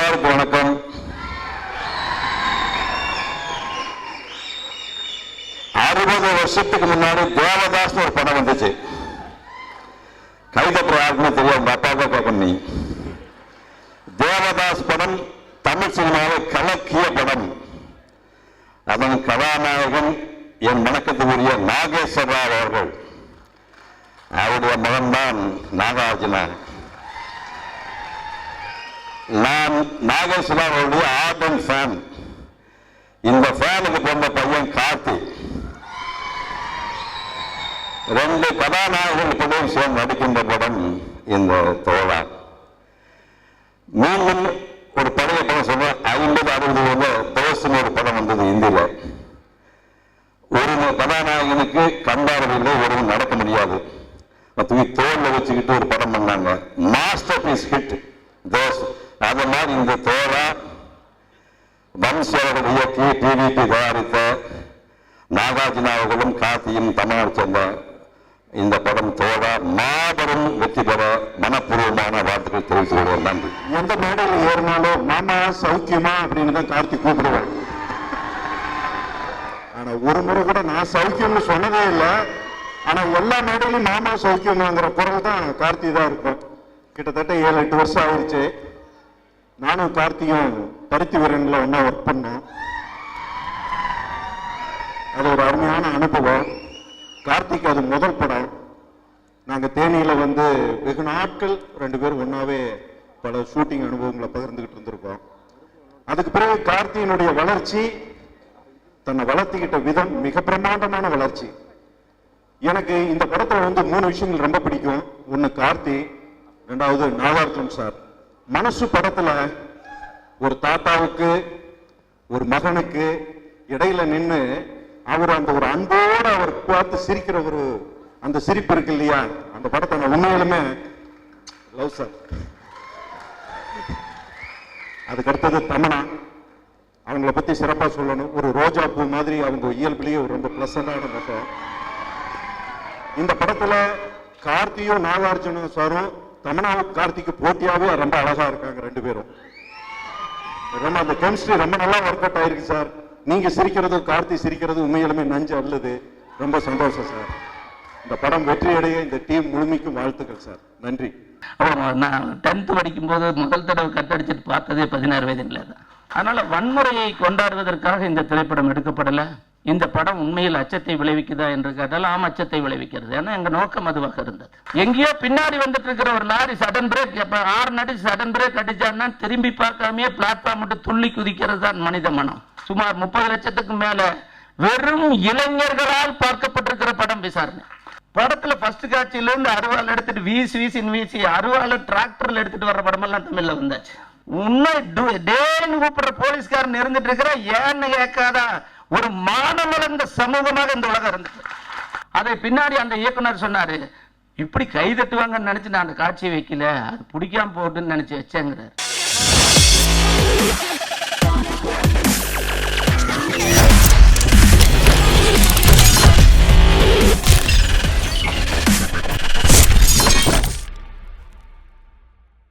எல்லாருக்கும் வணக்கம். வருஷத்துக்கு முன்னாடி தேவதாஸ் ஒரு படம் வந்துச்சு. கைதட்டுற யாருக்குமே தெரியும், அப்பா தான் கேட்கணும். நீ தேவதாஸ் படம் தமிழ் சினிமாவை கலக்கிய படம். அதன் கதாநாயகன் என் வணக்கத்துக்குரிய நாகேஸ்வர ராவ் அவர்கள். அவருடைய மகன்தான் நாகார்ஜுனா. நான் நாகேஸ்வர அவருடைய ஆர்டன் ஃபேன். இந்த ஃபேனுக்கு பிறந்த பையன் கார்த்தி. ரெண்டு கதாநாயகர்களுடன் சேர்ந்து நடிக்கின்ற படம் இந்த தோழா. மீண்டும் ஒரு பழைய படம் சொல்ல 50-60 தோசுன்னு ஒரு படம் வந்தது இந்தியில. ஒரு கதாநாயகனுக்கு கண்டாவதில்லை, ஒருவன் நடக்க முடியாது, தோல்ல வச்சுக்கிட்டு ஒரு படம் பண்ணாங்க. Masterpiece hit those. அது மாதிரி இந்த தோழா வம்சவர்கள் இயக்கி டிவிபி தயாரித்த நாகார்ஜுனா அவர்களும் கார்த்தியும் தமிழ்நாடு சேர்ந்த இந்த படம் தோழா மாபெரும் வெற்றி பெற மனப்பூர்வமான வாழ்த்துக்கள் தெரிவித்துக் கொள்வோம். நன்றி. எந்த மேடையில் ஏறினாலும் மாமா சௌக்கியமா அப்படின்னு தான் கார்த்தி கூப்பிடுவேன். ஆனா ஒரு முறை கூட நான் சௌக்கியம்னு சொன்னதே இல்லை. ஆனா எல்லா மேடையிலும் மாமா சௌக்கியமாங்கிற குரல் தான் கார்த்தி தான் இருக்கும். கிட்டத்தட்ட 7-8 வருஷம் ஆயிடுச்சு. நானும் கார்த்தியும் பருத்தி வீரன்ல ஒன்னா ஒர்க் பண்ணோம். அது ஒரு அருமையான அனுபவம். கார்த்திக் அது முதல் படம். நாங்கள் தேனியில் வெகு நாட்கள் 2 பேரும் ஒன்றாவே பல ஷூட்டிங் அனுபவங்களை பகிர்ந்துக்கிட்டு இருந்திருக்கோம். அதுக்கு பிறகு கார்த்தியினுடைய வளர்ச்சி, தன்னை வளர்த்திக்கிட்ட விதம் மிக பிரமாண்டமான வளர்ச்சி. எனக்கு இந்த படத்தில் 3 விஷயங்கள் ரொம்ப பிடிக்கும். ஒன்று கார்த்தி, 2வது நாகார்ஜுன் சார். மனசு படத்தில் ஒரு தாத்தாவுக்கு ஒரு மகனுக்கு இடையில நின்று அவர் அந்த ஒரு அன்போடு அவர் பார்த்து சிரிக்கிற அந்த சிரிப்பு இருக்கு இல்லையா, அந்த படத்தை நான் உண்மையிலுமே லவ் சார். அதுக்கடுத்தது தமனா, அவங்கள பத்தி சிறப்பா சொல்லணும். ஒரு ரோஜா பூ மாதிரி அவங்க இயல்புலேயே ஒரு ரொம்ப பிளசண்டான முகம். இந்த படத்துல கார்த்தியும் நாகார்ஜுனும் சாரும் தமனாவும் கார்த்திக்கு போட்டியாவே ரொம்ப அழகா இருக்காங்க 2 பேரும். ரொம்ப அந்த கெமிஸ்ட்ரி ரொம்ப நல்லா ஒர்க் அவுட் ஆயிருக்கு சார். நீங்க சிரிக்கிறது கார்த்தி சிரிக்கிறது உண்மையிலுமே நஞ்சு அல்லது. ரொம்ப சந்தோஷம் சார். இந்த படம் வெற்றியடைய இந்த டீம் முழுமைக்கும் வாழ்த்துக்கள் சார். நன்றி. நான் 10th படிக்கும் போது முதல் தடவை கட்டடிச்சிட்டு பார்த்ததே 16 வயதுல தான். அதனால வன்முறையை கொண்டாடுவதற்காக இந்த திரைப்படம் எடுக்கப்படலை. இந்த படம் உண்மையில் அச்சத்தை விளைவிக்குதா என்று கேட்டால் ஆம், அச்சத்தை விளைவிக்கிறது. ஏன்னா எங்க நோக்கம் அதுவாக இருந்தது. எங்கேயோ பின்னாடி வந்துட்டு இருக்கிற ஒரு லாரி சடன் பிரேக், ஹார்ன் அடிச்சு சடன் பிரேக் அடிச்சான்னா திரும்பி பார்க்காமயே பிளாட்ஃபார்ம் மட்டும் துள்ளி குதிக்கிறது தான் மனித மனம். சுமார் 30 லட்சத்துக்கு மேல வெறும் இளைஞர்களால் பார்க்கப்பட்டிருக்கிற படம் விசாரணை. படத்துல ஃபர்ஸ்ட் காட்சியிலிருந்து அருவாள் எடுத்துட்டு வீசி அருவாள் டிராக்டர்ல எடுத்துட்டு வர்ற படமெல்லாம் தமிழ்ல வந்தாச்சு. உண்மை டேன்னு கூப்பிடுற போலீஸ்காரன் இருந்துட்டு இருக்கிற ஏன்னு கேட்காத ஒரு மானமளந்த சமூகமாக இந்த உலகம் இருந்தது. அதை பின்னாடி அந்த இயக்குனர் சொன்னாரு, இப்படி கை தட்டுவாங்கன்னு நினைச்சு நான் அந்த காட்சியை வைக்கல, அது பிடிக்காம போட்டுன்னு நினைச்சு வச்சேங்கிறார்.